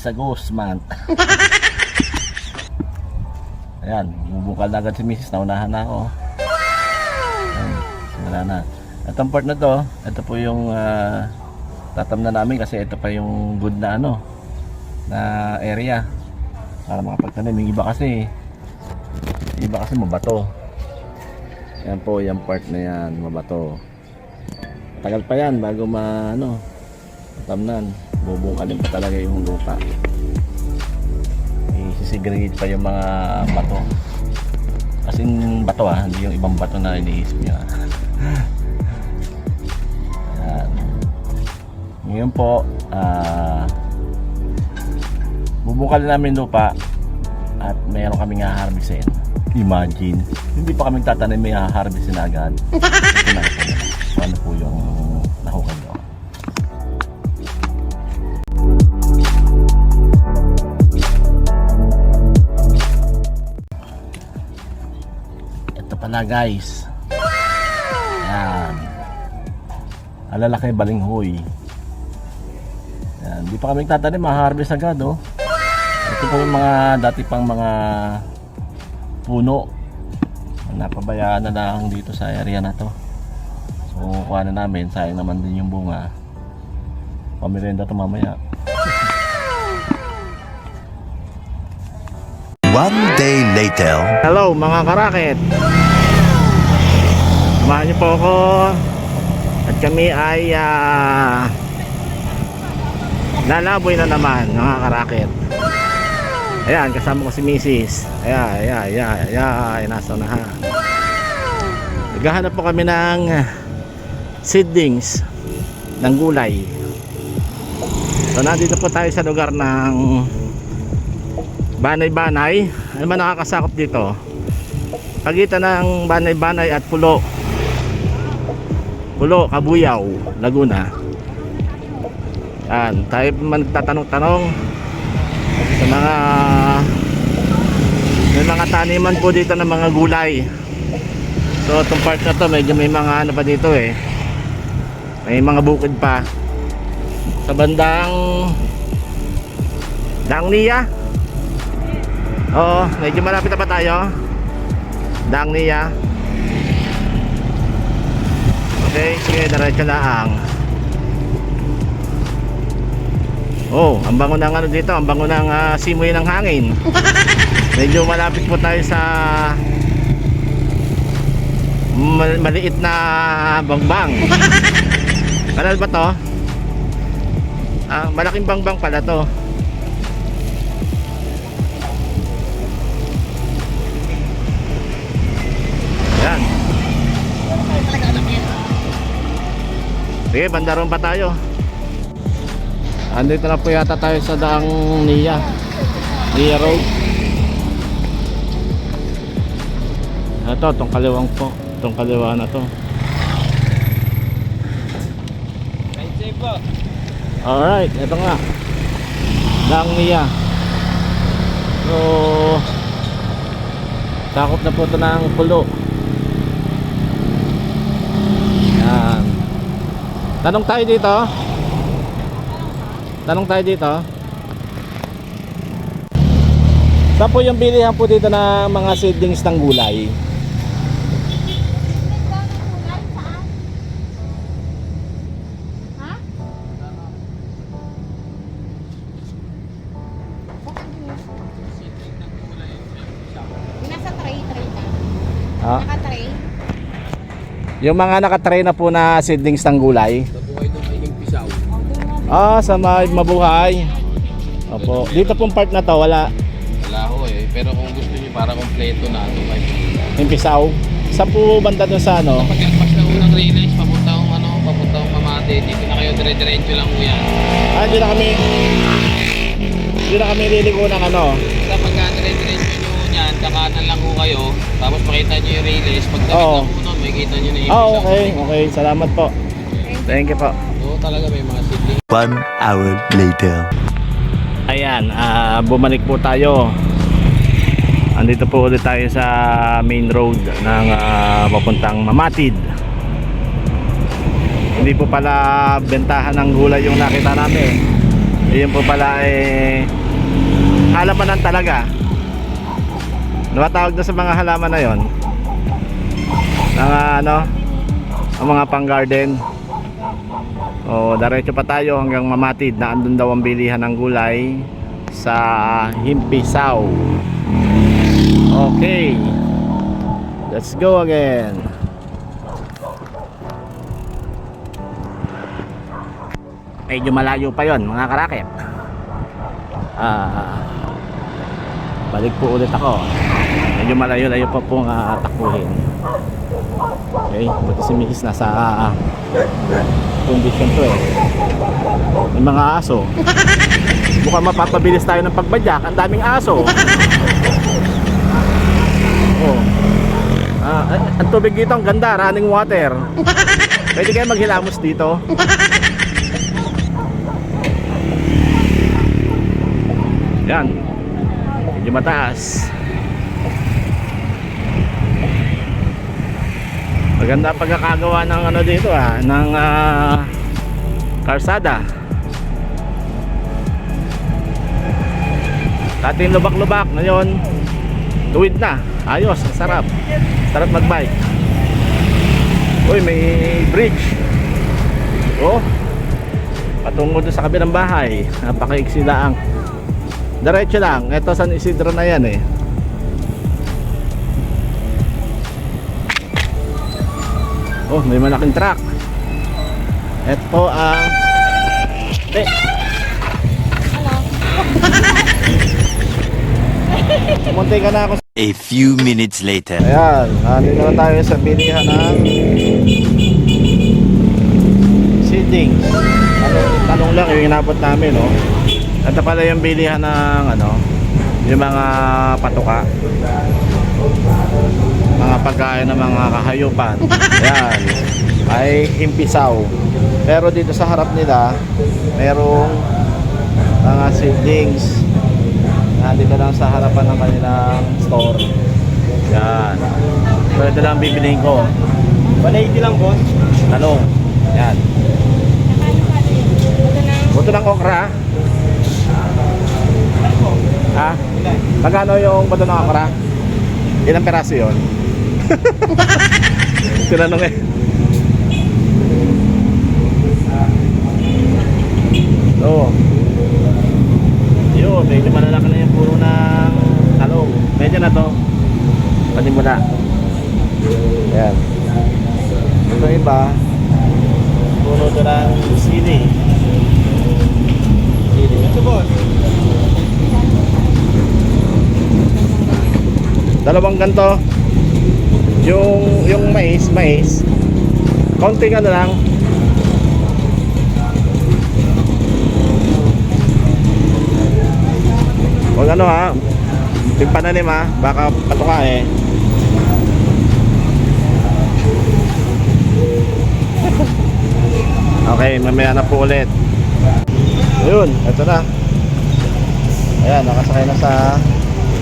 sa ghost month. Ayan, bubungkal na agad si Mrs. Naunahan na ako. Ayan, simula na. Itong part na to, ito po yung tatam na namin kasi ito pa yung good na ano na area para makapagtanim. Yung iba kasi mabato. Yan po, yung part na yan mabato. Tagal pa yan bago tatamnan. Bubungkalin pa talaga yung lupa. Isisegregate pa yung mga bato. As in bato hindi yung ibang bato na iniisip nyo. Ayan. Ngayon po bubungkalin namin lupa at mayroon kaming haharvestin. Imagine, hindi pa kami tatanim, may haharvestin na agad. Ano po yung nahukay nyo. Ito pala guys. Ayan. Alalaki balinghoy. Ayan. Di pa kami tatanim, maharvest agad oh. Ito po yung mga dati pang mga puno. Napabayaan na lang dito sa area na to. So kuha na namin, sayang naman din yung bunga. Pamirenda to mamaya. One day later. Hello mga karaket. Samahan niyo po ako. At kami ay lalaboy na naman mga karaket. Ayan, kasama ko si Mrs. Ayan, nasa unahan. Naghahanap po kami ng seedlings ng gulay. So nandito po tayo sa lugar ng Banay-Banay. Ano ba nakakasakop dito? Pagitan ng Banay-Banay at Pulo, Kabuyaw, Laguna. Yan, tayo magtatanong-tanong sa may mga taniman po dito ng mga gulay. So itong part na to medyo may mga ano pa dito may mga bukid pa sa bandang Dangnia. Oo, medyo malapit na pa tayo. Dangnia. Okay, sige, diretso lang. Oh, ang bango ng ano dito, ang bango ng simoy ng hangin. Medyo malapit po tayo sa maliit na bangbang. Kanal ba to? Malaking bangbang pala to. Yan. Sige, bandaron pa tayo. Andito na po yata tayo sa daang Nia Road. Ito, itong kaliwang po. Itong kaliwa na to. Alright, ito nga daang Nia. So sakop na po ito ng Pulo. Yan. Tanong tayo dito. Saan po yung bilihan po dito ng mga seedlings ng gulay? Nasa tray ka. Ha? Naka-tray. Yung mga nakatray na po na seedlings ng gulay. Sa mabuhay. Opo. Dito pong part na to wala. Wala ho pero kung gusto niyo para kompleto na Yung pisaw. Saan po banda doon sa ano? pagkalpas na unang relays papuntang Mamate, dito na kayo dire-diretso lang ho yan. Hindi na kami liligo ng ano. Basta pagka dire-diretso nyo yan, kakanan lang ho kayo, tapos makita nyo yung relays, pag tapit lang ho nun, makikita nyo na yung Okay, salamat po. Thank you po. Oo, talaga may mga seedling. 1 hour later. Ayan, bumalik po tayo. Andito po ulit tayo sa main road ng papuntang Mamatid. Hindi po pala bentahan ng gulay yung nakita namin. Yun po pala halamanan talaga. Tawag na sa mga halaman na yon mga ang mga pang garden. O diretso pa tayo hanggang Mamatid na andun daw ang bilihan ng gulay sa Himpisaw. Okay, let's go again. Medyo malayo pa yon mga karakep. Balik po ulit ako. Medyo malayo-layo pa pong takbuhin. Okay, buti si Mrs. nasa condition to May mga aso. Mukhang mapapabilis tayo ng pagbadyak. Ang daming aso. Oh. Ang tubig dito ang ganda, running water. Pwede kayo maghilamos dito. Yan. Medyo mataas. Maganda ang pagkakagawa ng dito ng karsada. Dating lubak-lubak, ngayon tuwid na. Ayos, ang sarap. Sarap magbike. Uy, may bridge. Oh. Patungo doon sa kabilang bahay. Napakaiksi lang. Diretso lang. Ito San Isidro na yan Oh, may malaking truck. Ito ang Munti ka na ako. A few minutes later. Ayan, nandito na tayo sa bilihan ng seeding. Tanong lang yung inabot namin, no? Ito pala yung bilihan ng yung mga patuka, mga pagkain ng mga kahayupan. Ayan, ay Himpisaw. Pero dito sa harap nila merong mga seedlings. Nandito lang sa harapan ng kanilang store. Yan. So ito lang bibiliin ko. 180 lang boss. Talong. Yan. Buto ng okra. Ha? Magkano yung buto ng okra? Ilang peraso yun? Tinanong So yun, medyo malalaki na yung puro ng talong. Medyo na to panimula. Ayan. Ito iba puro to ng sili. Ito boss, dalawang ganto. Yung mais kaunting lang. Huwag yung pananim baka patuka Okay, mamaya na po ulit. Ayun, ito na. Ayan, nakasakay na sa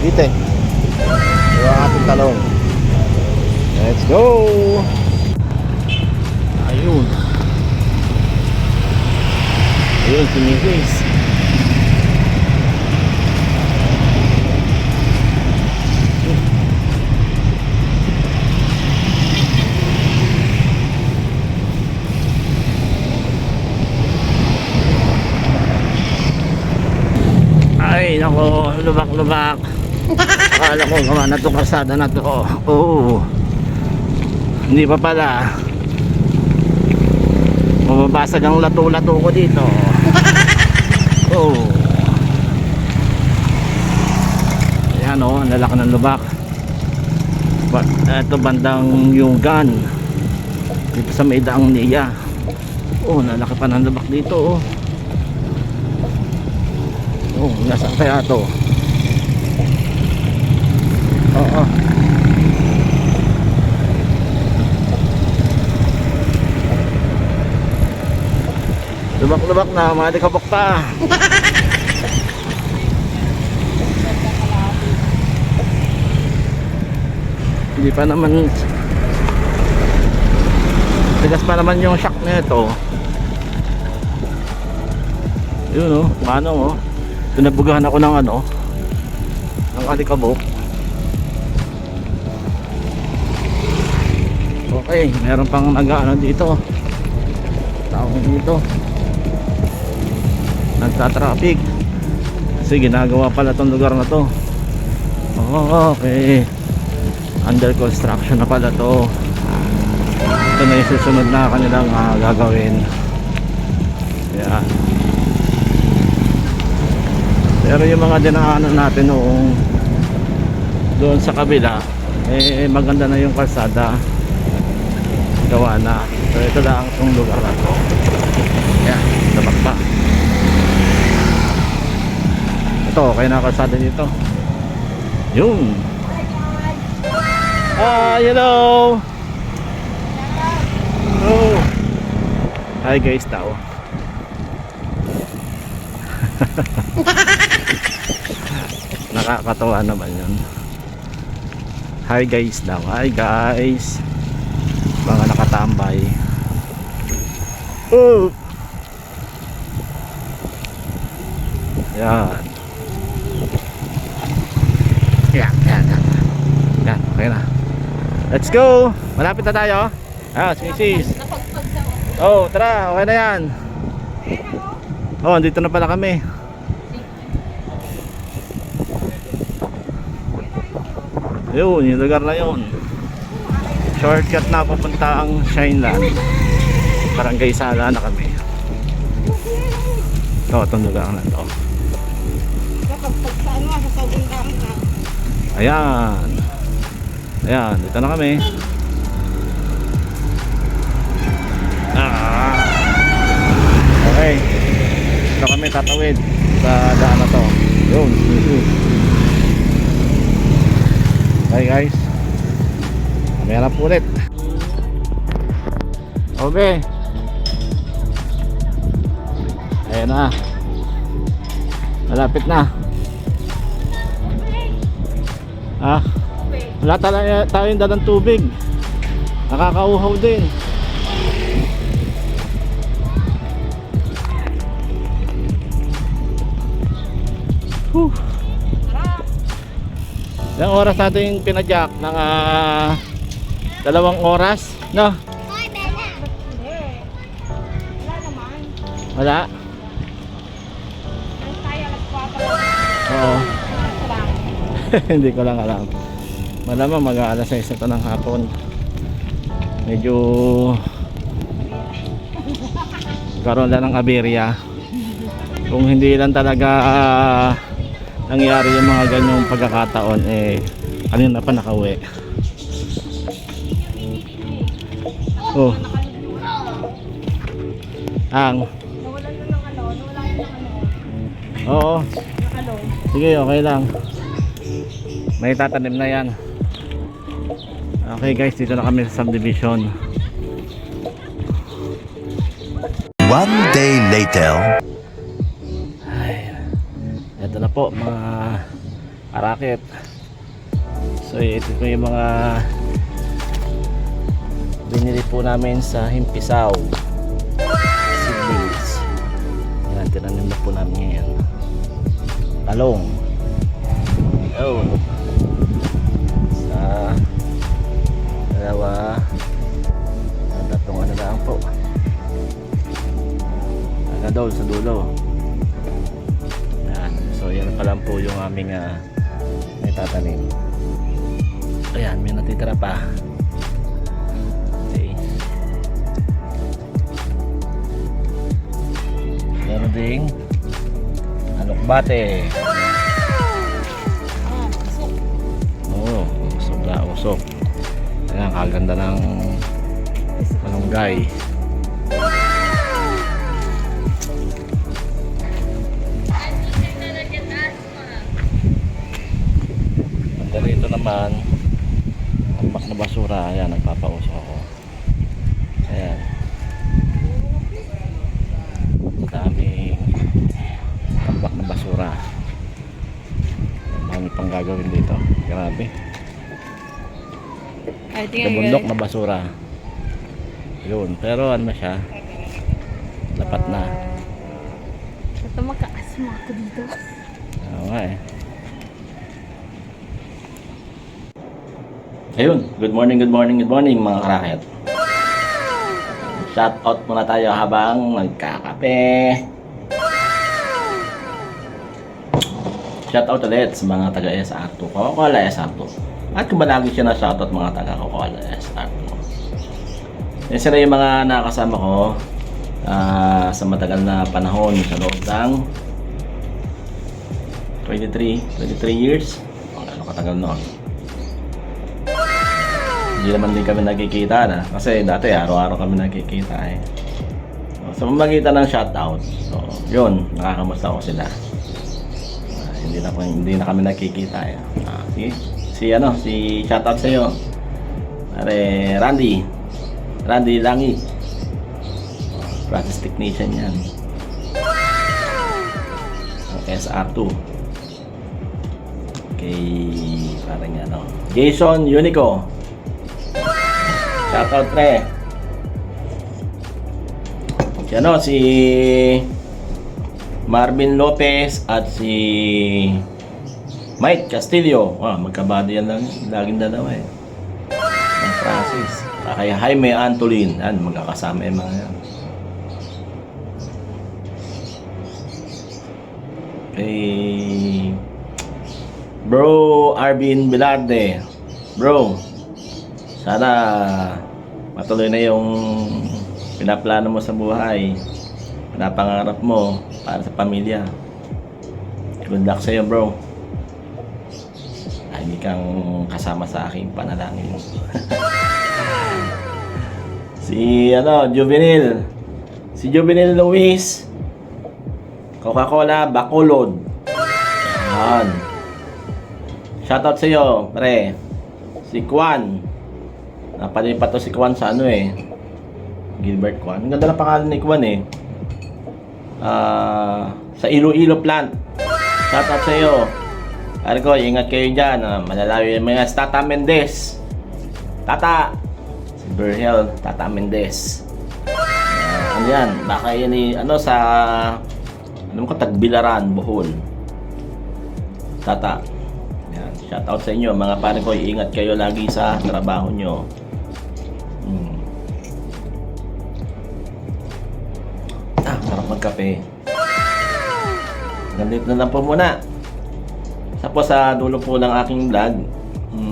dite. Yung ating talong. Let's go. Ayun. Ayun, sinigis. Ay, nako, lubak-lubak. Akala ko gawa na itong karsada na to. Oo. Hindi pa pala. Mababasag ang lato-lato ko dito. Oo. Ayan ang lalaki ng lubak. Ito bandang Yugan. Dito sa may daang niya. Lalaki pa ng lubak dito. Nasaan kaya ito? Oo. Lubak-lubak na, mga dekabok pa. Hindi pa naman tigas pa naman yung shock na ito. Yun oh, manong oh. Pinabugahan ako ng ano, ng alikabok. Okay, meron pang nag-ano dito. Tao dito. Nagta-traffic. Kasi ginagawa pala tong lugar na to. Oh, okay. Under construction na pala to. Ito na yung susunod na kanilang gagawin. Yan. Pero yung mga dinaanan natin noong doon sa kabila, eh maganda na yung kalsada. Gawa na. So ito lang itong lugar na to. Yan, tabak pa. Ito, okay na kalsada dito. Yun. Hello. Oh. Hi guys daw. Nakakatawa naman yun. Hi guys daw. Hi guys. Mga nakatambay. Oh. Yan. Yan. Yan, okay na. Let's go. Malapit na tayo. Misis. Oh, tara, okay na yan. Oh, andito na pala kami. Yun, yung lugar na yun. Shortcut na papunta ang Shineland. Barangay Sala na kami. Ito, itong lugar na to. Ayan. Ayan, dito na kami. Okay. Dito kami tatawid sa daan na to. Yun. Okay guys. Kamera po ulit. Okay. Ayan na. Malapit na. Wala tayong dalang tubig. Nakakauhaw din. Ilang oras natin pinadyak ng 2 oras, no? Wala? Oo. Hindi ko lang alam. Malamang mag-aalas 6 ito ng hapon. Medyo karoon lang ng aberya. Kung hindi lang talaga nangyari yung mga ganyong pagkakataon, eh kanina pa nakauwi. Oh. Nawalan na ng ano, Oo. Sige, okay lang. May tatanim na yan. Okay guys, dito na kami sa subdivision. One day later. Ay, ito na po mga karakit. So ito po yung mga binili po namin sa Himpisaw. Seedlings. Yan, tinanim na po namin ngayon. Talong. Oh. Sa dalawa. Tatlong ano lang po. Doon sa dulo. Ayan. So yan pa lang po yung aming may tatanim. Ayan, may natitira pa. Okay. Meron ding alokbate. Oo, usok na usok. Ayan, kaganda ng malunggay. Dito naman tambak na basura. Ayan, nagpapausok ako. Ayan, daming tambak na basura. Marami pang gagawin dito. Grabe. Bundok na basura. Yun, pero ano na siya, dapat na. Ito magka-asma ako dito. Oo nga eh. Ayun, good morning mga karaket. Shout out muna tayo habang nagkakape. Shout out ulit sa mga taga SR2, Coca-Cola SR2. At kung ba lagi siya na shout out mga taga Coca-Cola SR2. Yan sila yung mga nakakasama ko sa matagal na panahon sa loob ng 23 years. Ano katagal noon? Hindi naman din kami nagkikita na. Kasi dati araw-araw kami nagkikita eh. So, sa pamagitan ng shoutout. So, yun. Nakakamusta ko sila. Hindi na kami nagkikita eh. Si shoutout sa iyo. Pare Randy Langi. Practice technician yan. SR2. Okay, parang ano. Jason Unico. Shoutout pre. Si Marvin Lopez at si Mike Castillo. Magkabado yan lang. Laging dalawa eh. Ang Francis. Kaya Jaime Antolin. Yan, magkakasama yung mga yan. Kay Bro Arvin Velarde. Bro, sana matuloy na yung pinaplano mo sa buhay, pinapangarap mo para sa pamilya. Good luck sa'yo bro. Hindi kang kasama sa aking panalangin. Si Juvenil Luis, Coca-Cola Bacolod. Yan. Shoutout sa iyo, pre. Si Kwan. Napalipat to si Kwan sa Gilbert Kwan. Ang ganda na pangalan ni Kwan eh. Sa Iloilo plant. Shoutout sa iyo. Argo, ingat kayo dyan. Malalayo yung mga Tata Mendez. Tata. Si Berhel, Tata Mendez. Ano yan? Baka yan sa Tagbilaran, Bohol. Tata. Yan. Shout out sa inyo mga pare ko. Ingat kayo lagi sa trabaho nyo. Sarap magkape. Ganito na lang po muna. Tapos sa dulo po ng aking vlog,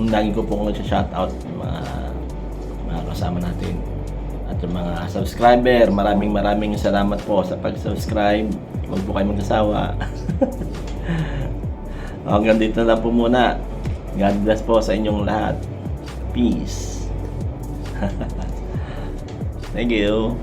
lagi ko po shout out yung mga kasama natin. At yung mga subscriber, maraming salamat po sa pag-subscribe. Huwag po kayo magsasawa. Hanggang dito na lang po muna. God bless po sa inyong lahat. Peace. Thank you.